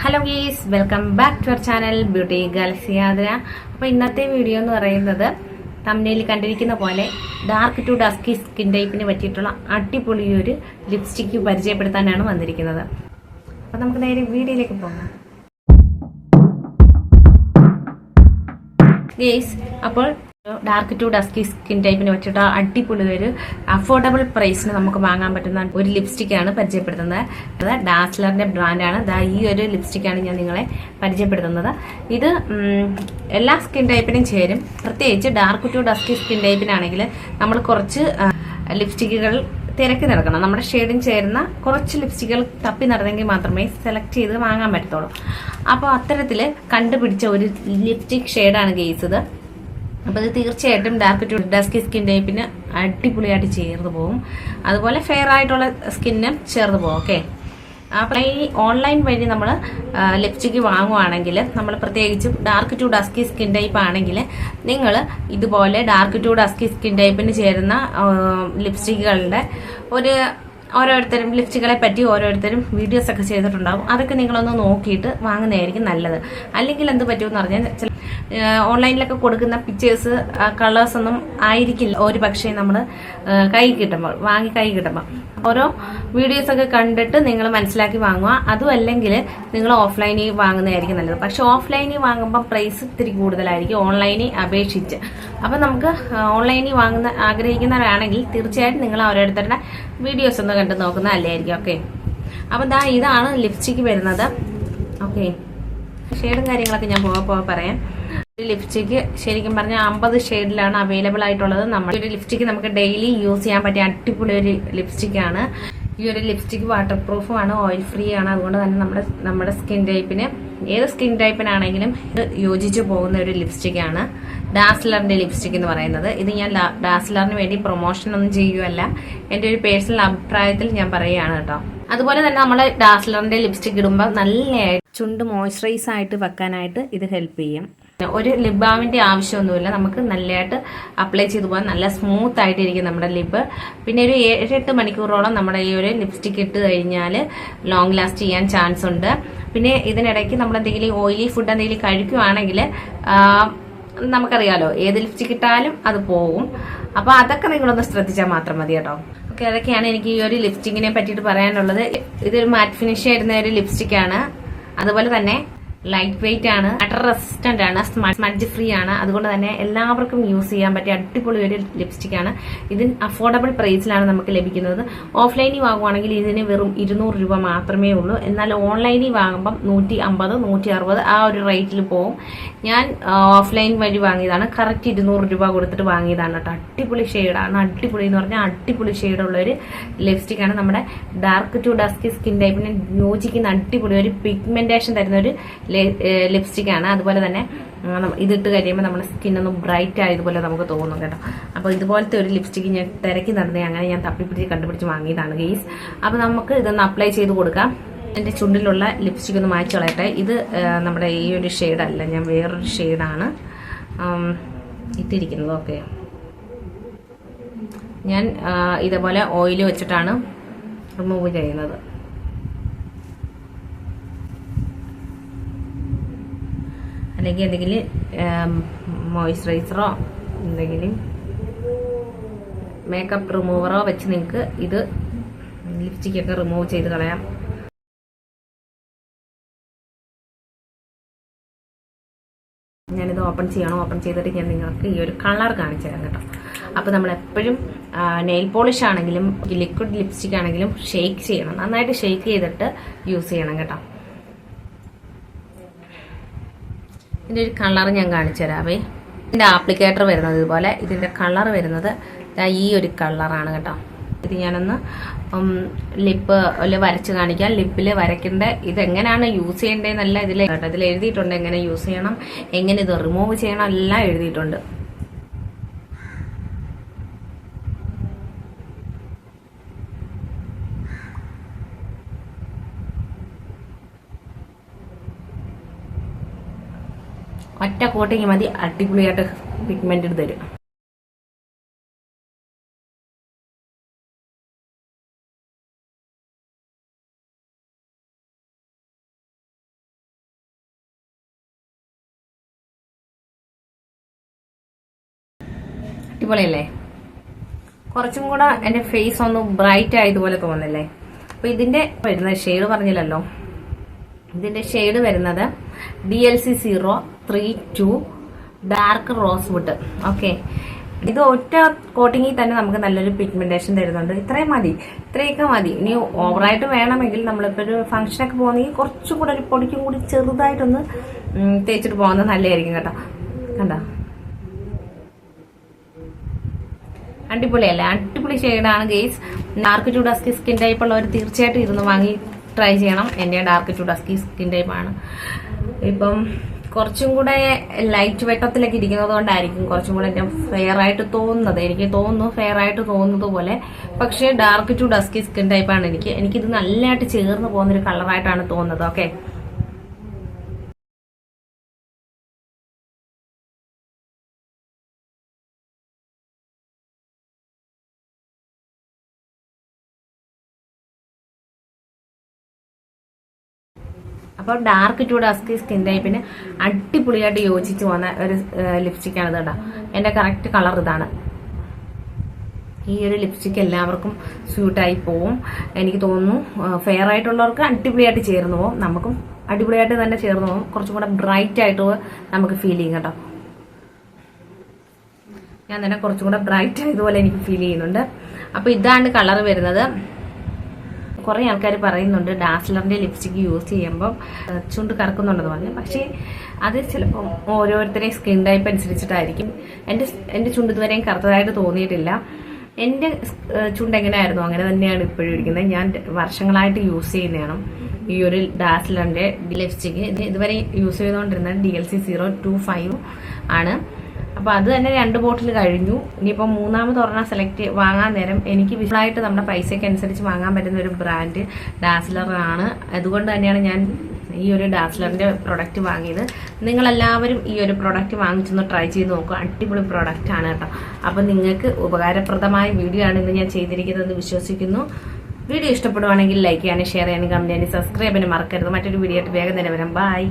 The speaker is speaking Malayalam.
Hello guys, welcome back to our channel beauty galaxy യാത്ര. അപ്പോൾ ഇന്നത്തെ വീഡിയോ എന്ന് പറയുന്നത് തംബ്നെയിലിൽ കണ്ടിരിക്കുന്ന പോലെ ഡാർക്ക് ടു ഡസ്കി സ്കിൻ ടൈപ്പിന് പറ്റിയിട്ടുള്ള അടിപൊളി ഒരു ലിപ്സ്റ്റിക്ക് പരിചയപ്പെടുത്താനാണ് വന്നിരിക്കുന്നത്. അപ്പോൾ നമുക്ക് നേരെ വീഡിയോയിലേക്ക് പോകാം. ഗീസ്, അപ്പോൾ ഡാർക്ക് ടു ഡസ്കി സ്കിൻ ടൈപ്പിന് വെച്ചിട്ട് അടിപൊളി ഒരു അഫോർഡബിൾ പ്രൈസിന് നമുക്ക് വാങ്ങാൻ പറ്റുന്ന ഒരു ലിപ്സ്റ്റിക്കാണ് പരിചയപ്പെടുത്തുന്നത്. അത് ഡാസ്ലറിന്റെ ബ്രാൻഡാണ്. ഈ ഒരു ലിപ്സ്റ്റിക്കാണ് ഞാൻ നിങ്ങളെ പരിചയപ്പെടുത്തുന്നത്. ഇത് എല്ലാ സ്കിൻ ടൈപ്പിനും ചേരും. പ്രത്യേകിച്ച് ഡാർക്ക് ടു ഡസ്കി സ്കിൻ ടൈപ്പിനാണെങ്കിൽ നമ്മൾ കുറച്ച് ലിപ്സ്റ്റിക്കുകൾ തിരക്കി നടക്കണം. നമ്മുടെ ഷെയ്ഡിന് ചേരുന്ന കുറച്ച് ലിപ്സ്റ്റിക്കുകൾ തപ്പി നടന്നെങ്കിൽ മാത്രമേ സെലക്ട് ചെയ്ത് വാങ്ങാൻ പറ്റത്തുള്ളൂ. അപ്പോൾ അത്തരത്തിൽ കണ്ടുപിടിച്ച ഒരു ലിപ്സ്റ്റിക് ഷെയ്ഡാണ് ഗെയ്സ് ഇത്. അപ്പോൾ ഇത് തീർച്ചയായിട്ടും ഡാർക്ക് ടു ഡസ്കി സ്കിൻ ടൈപ്പിന് അടിപൊളിയായിട്ട് ചേർന്ന് പോകും. അതുപോലെ ഫെയർ ആയിട്ടുള്ള സ്കിന്നും ചേർന്ന് പോകും. ഓക്കെ, അപ്പോൾ ഈ ഓൺലൈൻ വഴി നമ്മൾ ലിപ്സ്റ്റിക്ക് വാങ്ങുവാണെങ്കിൽ, നമ്മൾ പ്രത്യേകിച്ചും dark to dusky skin type ആണെങ്കിൽ നിങ്ങൾ ഇതുപോലെ ഡാർക്ക് ടു ഡസ്കി സ്കിൻ ടൈപ്പിന് ചേരുന്ന ലിപ്സ്റ്റിക്കുകളുടെ ഓരോരുത്തരും ലിപ്സ്റ്റിക്കുകളെ പറ്റി ഓരോരുത്തരും വീഡിയോസ് ഒക്കെ ചെയ്തിട്ടുണ്ടാവും. അതൊക്കെ നിങ്ങളൊന്ന് നോക്കിയിട്ട് വാങ്ങുന്നതായിരിക്കും നല്ലത്. അല്ലെങ്കിൽ എന്ത് പറ്റുമെന്ന് പറഞ്ഞാൽ ഓൺലൈനിലൊക്കെ കൊടുക്കുന്ന പിക്ചേഴ്സ് കളേഴ്സ് ഒന്നും ആയിരിക്കില്ല ഒരു പക്ഷേ നമ്മൾ വാങ്ങി കൈ കിട്ടുമ്പോൾ ഓരോ വീഡിയോസ് ഒക്കെ കണ്ടിട്ട് നിങ്ങൾ മനസ്സിലാക്കി വാങ്ങുക. അതും അല്ലെങ്കിൽ നിങ്ങൾ ഓഫ്ലൈനിൽ വാങ്ങുന്നതായിരിക്കും നല്ലത്. പക്ഷെ ഓഫ്ലൈനിൽ വാങ്ങുമ്പോൾ പ്രൈസ് ഇത്തിരി കൂടുതലായിരിക്കും ഓൺലൈനിൽ അപേക്ഷിച്ച്. അപ്പം നമുക്ക് ഓൺലൈനിൽ ആഗ്രഹിക്കുന്നവരാണെങ്കിൽ തീർച്ചയായിട്ടും നിങ്ങൾ ഓരോരുത്തരുടെ വീഡിയോസ് ഒന്ന് കണ്ട് നോക്കുന്നത് നല്ലതായിരിക്കും. ഓക്കെ, അപ്പം ഇതാണ് ലിപ്സ്റ്റിക്ക് വരുന്നത്. ഓക്കെ, ഷെയ്ഡും കാര്യങ്ങളൊക്കെ ഞാൻ പോകാൻ പറയാം. ലിപ്സ്റ്റിക്ക് ശരിക്കും പറഞ്ഞാൽ 50 ഷെയ്ഡിലാണ് അവൈലബിൾ ആയിട്ടുള്ളത്. ഒരു ലിപ്സ്റ്റിക്ക് നമുക്ക് ഡെയിലി യൂസ് ചെയ്യാൻ പറ്റിയ അടിപൊളി ഒരു ലിപ്സ്റ്റിക്കാണ്. ഈ ഒരു ലിപ്സ്റ്റിക്ക് വാട്ടർ പ്രൂഫുമാണ്, ഓയിൽ ഫ്രീ ആണ്. അതുകൊണ്ട് തന്നെ നമ്മുടെ സ്കിൻ ടൈപ്പിന്, ഏത് സ്കിൻ ടൈപ്പിനാണെങ്കിലും ഇത് യോജിച്ചു പോകുന്ന ഒരു ലിപ്സ്റ്റിക്കാണ് ഡാസ്ലറിന്റെ ലിപ്സ്റ്റിക് എന്ന് പറയുന്നത്. ഇത് ഞാൻ ഡാസ്ലറിന് വേണ്ടി പ്രൊമോഷൻ ഒന്നും ചെയ്യുകയല്ല, എൻ്റെ ഒരു പേഴ്സണൽ അഭിപ്രായത്തിൽ ഞാൻ പറയുകയാണ് കേട്ടോ. അതുപോലെ തന്നെ നമ്മൾ ഡാസ്ലറിന്റെ ലിപ്സ്റ്റിക് ഇടുമ്പോൾ നല്ല ചുണ്ട് മോയ്സ്ചറൈസ് ആയിട്ട് വെക്കാനായിട്ട് ഇത് ഹെൽപ്പ് ചെയ്യും. ഒരു ലിപ് ബാമിന്റെ ആവശ്യമൊന്നുമില്ല, നമുക്ക് നല്ലതായിട്ട് അപ്ലൈ ചെയ്ത് പോകാൻ നല്ല സ്മൂത്ത് ആയിട്ടിരിക്കും നമ്മുടെ ലിപ്പ്. പിന്നെ ഒരു 7-8 മണിക്കൂറോളം നമ്മുടെ ഈ ഒരു ലിപ്സ്റ്റിക് ഇട്ട് കഴിഞ്ഞാൽ ലോങ് ലാസ്റ്റ് ചെയ്യാൻ ചാൻസ് ഉണ്ട്. പിന്നെ ഇതിനിടയ്ക്ക് നമ്മൾ എന്തെങ്കിലും ഓയിലി ഫുഡ് എന്തെങ്കിലും കഴിക്കുവാണെങ്കിൽ നമുക്കറിയാലോ ഏത് ലിപ്സ്റ്റിക് ഇട്ടാലും അത് പോകും. അപ്പോൾ അതൊക്കെ നിങ്ങളൊന്ന് ശ്രദ്ധിച്ചാൽ മാത്രം മതി കേട്ടോ. ഓക്കെ, അതൊക്കെയാണ് എനിക്ക് ഈ ഒരു ലിപ്സ്റ്റിക്കിനെ പറ്റിയിട്ട് പറയാനുള്ളത്. ഇതൊരു മാറ്റ് ഫിനിഷ് ആയിരുന്ന ഒരു ലിപ്സ്റ്റിക്കാണ്. അതുപോലെ തന്നെ ലൈറ്റ് വെയിറ്റ് ആണ്, വാട്ടർ റെസിസ്റ്റന്റ് ആണ്, സ്മഡ്ജ് ഫ്രീ ആണ്. അതുകൊണ്ട് തന്നെ എല്ലാവർക്കും യൂസ് ചെയ്യാൻ പറ്റിയ അടിപൊളി ഒരു ലിപ്സ്റ്റിക് ആണ്. ഇതിന് അഫോർഡബിൾ പ്രൈസിലാണ് നമുക്ക് ലഭിക്കുന്നത്. ഓഫ്ലൈനിൽ വാങ്ങുവാണെങ്കിൽ ഇതിന് വെറും 200 രൂപ മാത്രമേ ഉള്ളൂ. എന്നാൽ ഓൺലൈനിൽ വാങ്ങുമ്പം 150, 160 ആ ഒരു റേറ്റിൽ പോകും. ഞാൻ ഓഫ്ലൈൻ വഴി വാങ്ങിയതാണ്. കറക്റ്റ് 200 രൂപ കൊടുത്തിട്ട് വാങ്ങിയതാണ് കേട്ടോ. അടിപൊളി ഷെയ്ഡാണ്. അടിപൊളി എന്ന് പറഞ്ഞാൽ അടിപൊളി ഷെയ്ഡുള്ള ഒരു ലിപ്സ്റ്റിക് ആണ്. നമ്മുടെ ഡാർക്ക് ടു ഡസ്കി സ്കിൻ ടൈപ്പിന് യോജിക്കുന്ന അടിപൊളി ഒരു പിഗ്മെന്റേഷൻ തരുന്ന ഒരു ലിപ്സ്റ്റിക് ആണ്. അതുപോലെ തന്നെ ഇതിട്ട് കഴിയുമ്പോൾ നമ്മുടെ സ്കിന്നൊന്നും ബ്രൈറ്റ് ആയതുപോലെ നമുക്ക് തോന്നും കേട്ടോ. അപ്പോൾ ഇതുപോലത്തെ ഒരു ലിപ്സ്റ്റിക് ഞാൻ തിരക്കി നടന്നേ, അങ്ങനെ ഞാൻ കണ്ടുപിടിച്ച് വാങ്ങിയതാണ് ഗെയ്സ്. അപ്പോൾ നമുക്ക് ഇതൊന്ന് അപ്ലൈ ചെയ്ത് കൊടുക്കാം. എൻ്റെ ചുണ്ടിലുള്ള ലിപ്സ്റ്റിക് ഒന്ന് മായ്ച്ചു കളയട്ടെ. ഇത് നമ്മുടെ ഈ ഒരു ഷെയ്ഡല്ല, ഞാൻ വേറൊരു ഷെയ്ഡാണ് ഇട്ടിരിക്കുന്നത്. ഓക്കെ, ഞാൻ ഇതേപോലെ ഓയിൽ വെച്ചിട്ടാണ് റിമൂവ് ചെയ്യുന്നത്. അല്ലെങ്കിൽ എന്തെങ്കിലും മോയ്സ്ചറൈസറോ എന്തെങ്കിലും മേക്കപ്പ് റിമൂവറോ വെച്ച് നിങ്ങൾക്ക് ഇത് ലിപ്സ്റ്റിക്കൊക്കെ റിമൂവ് ചെയ്ത് കളയാം. ഞാനിത് ഓപ്പൺ ചെയ്തിട്ട് ഞാൻ നിങ്ങൾക്ക് ഈ ഒരു കളർ കാണിച്ചു തരാം കേട്ടോ. അപ്പോൾ നമ്മൾ എപ്പോഴും നെയിൽ പോളിഷ് ആണെങ്കിലും ലിക്വിഡ് ലിപ്സ്റ്റിക് ആണെങ്കിലും ഷെയ്ക്ക് ചെയ്യണം, നന്നായിട്ട് ഷെയ്ക്ക് ചെയ്തിട്ട് യൂസ് ചെയ്യണം കേട്ടോ. ഇതിൻ്റെ ഒരു കളർ ഞാൻ കാണിച്ചു തരാവേ. ഇതിൻ്റെ ആപ്ലിക്കേറ്റർ വരുന്നത് ഇതുപോലെ, ഇതിൻ്റെ കളർ വരുന്നത് ഈ ഒരു കളറാണ് കേട്ടോ. ഇത് ഞാനൊന്ന് ലിപ്പിൽ വരച്ച് കാണിക്കാം. ലിപ്പിൽ വരയ്ക്കേണ്ട ഇതെങ്ങനെയാണ് യൂസ് ചെയ്യേണ്ടതെന്നല്ല ഇതിൽ എഴുതിയിട്ടുണ്ട്. എങ്ങനെ യൂസ് ചെയ്യണം, എങ്ങനെ ഇത് റിമൂവ് ചെയ്യണം എല്ലാം എഴുതിയിട്ടുണ്ട്. ഒറ്റ കോട്ടിങ് മതി, അടിപൊളിയായിട്ട് പിഗ്മെന്റ് തരും. അടിപൊളിയല്ലേ? കുറച്ചും കൂടെ എന്റെ ഫേസ് ഒന്ന് ബ്രൈറ്റ് ആയതുപോലെ തോന്നില്ലേ? അപ്പൊ ഇതിന്റെ വരുന്ന ഷെയ്ഡ് പറഞ്ഞില്ലല്ലോ. ഇതിന്റെ ഷെയ്ഡ് വരുന്നത് DLC 032 dark rose would. Okay, ഇത് ഒറ്റ കോട്ടിങ്ങിൽ തന്നെ നമുക്ക് നല്ലൊരു പിഗ്മെന്റേഷൻ തരുന്നുണ്ട്. ഇത്രയൊക്കെ മതി. ഇനി ഓവറായിട്ട് വേണമെങ്കിൽ നമ്മളിപ്പോ ഒരു ഫംഗ്ഷനൊക്കെ പോകുന്നെങ്കിൽ കുറച്ചും കൂടെ ഒരു പൊടിക്കും കൂടി ചെറുതായിട്ടൊന്ന് തേച്ചിട്ട് പോകുന്നത് നല്ലതായിരിക്കും കേട്ടോ. കണ്ടോ, അടിപൊളിയല്ലേ? അടിപൊളി ഷെയ്ഡാണ് guys. Dark to dusky skin type ഉള്ളവർ തീർച്ചയായിട്ടും ഇരുന്ന് വാങ്ങി ട്രൈ ചെയ്യണം. എന്റെ ഡാർക്ക് ടു ഡസ്കി സ്കിൻ ടൈപ്പാണ്. ഇപ്പം കുറച്ചും കൂടെ ലൈറ്റ് വെട്ടത്തിലൊക്കെ ഇരിക്കുന്നത് കൊണ്ടായിരിക്കും കുറച്ചും കൂടെ ഫെയർ ആയിട്ട് തോന്നുന്നത്. എനിക്ക് തോന്നുന്നു ഫെയർ ആയിട്ട് തോന്നുന്നത് പോലെ. പക്ഷേ ഡാർക്ക് ടു ഡസ്കി സ്കിൻ ടൈപ്പാണ് എനിക്കിത് നല്ലതായിട്ട് ചേർന്ന് പോകുന്നൊരു കളറായിട്ടാണ് തോന്നുന്നത്. ഓക്കെ, അപ്പോൾ ഡാർക്ക് ടു ഡസ്കി സ്കിൻ ടൈപ്പിന് അടിപൊളിയായിട്ട് യോജിച്ച് പോകുന്ന ഒരു ലിപ്സ്റ്റിക്കാണ് ഇത് കേട്ടോ. എന്റെ കറക്റ്റ് കളർ ഇതാണ്. ഈ ഒരു ലിപ്സ്റ്റിക്ക് എല്ലാവർക്കും സ്യൂട്ടായി പോവും എനിക്ക് തോന്നുന്നു. ഫെയർ ആയിട്ടുള്ളവർക്ക് അടിപൊളിയായിട്ട് ചേർന്ന് പോകും, നമുക്കും അടിപൊളിയായിട്ട് തന്നെ ചേർന്ന് പോകും. കുറച്ചും കൂടെ ബ്രൈറ്റ് ആയിട്ട് നമുക്ക് ഫീൽ ചെയ്യും കേട്ടോ. ഞാൻ തന്നെ കുറച്ചും കൂടെ ബ്രൈറ്റ് ആയതുപോലെ എനിക്ക് ഫീൽ ചെയ്യുന്നുണ്ട്. അപ്പൊ ഇതാണ് കളർ വരുന്നത്. കുറെ ആൾക്കാർ പറയുന്നുണ്ട് ഡാസ്ലറിന്റെ ലിപ്സ്റ്റിക് യൂസ് ചെയ്യുമ്പോൾ ചുണ്ട് കറക്കുന്നുണ്ടെന്ന് പറഞ്ഞു. പക്ഷേ അത് ചിലപ്പം ഓരോരുത്തരെയും സ്കിൻ ടൈപ്പ് അനുസരിച്ചിട്ടായിരിക്കും. എന്റെ ചുണ്ട് ഇതുവരെയും കറുത്തതായിട്ട് തോന്നിയിട്ടില്ല. എന്റെ ചുണ്ട് എങ്ങനെയായിരുന്നു അങ്ങനെ തന്നെയാണ് ഇപ്പോഴും ഇരിക്കുന്നത്. ഞാൻ വർഷങ്ങളായിട്ട് യൂസ് ചെയ്യുന്നതാണ് ഈ ഒരു ഡാസ്ലറിന്റെ ലിപ്സ്റ്റിക്. ഇതുവരെ യൂസ് ചെയ്തുകൊണ്ടിരുന്നത് DLC 025 ആണ്. അപ്പൊ അത് തന്നെ 2 ബോട്ടിൽ കഴിഞ്ഞു. ഇനിയിപ്പോ മൂന്നാമത് ഒരെണ്ണം വാങ്ങാൻ നേരം എനിക്ക് വിഷയമായിട്ട് നമ്മുടെ പൈസയ്ക്ക് അനുസരിച്ച് വാങ്ങാൻ പറ്റുന്ന ഒരു ബ്രാൻഡ് ഡാസ്ലർ ആണ്. അതുകൊണ്ട് തന്നെയാണ് ഞാൻ ഈ ഒരു ഡാസ്ലറിന്റെ പ്രൊഡക്റ്റ് വാങ്ങിയത്. നിങ്ങളെല്ലാവരും ഈ ഒരു പ്രൊഡക്റ്റ് വാങ്ങിച്ചൊന്ന് ട്രൈ ചെയ്ത് നോക്കുക. അടിപൊളി പ്രൊഡക്റ്റ് ആണ് കേട്ടോ. അപ്പൊ നിങ്ങൾക്ക് ഉപകാരപ്രദമായ വീഡിയോ ആണ് ഇന്ന് ഞാൻ ചെയ്തിരിക്കുന്നത് വിശ്വസിക്കുന്നു. വീഡിയോ ഇഷ്ടപ്പെടുവാണെങ്കിൽ ലൈക്ക് ചെയ്യാനും ഷെയർ ചെയ്യാനും കമന്റ് ചെയ്യാനും സബ്സ്ക്രൈബ് ചെയ്യാനും മറക്കരുത്. മറ്റൊരു വീഡിയോ ആയിട്ട് വേഗം തന്നെ വരാം. ബൈ.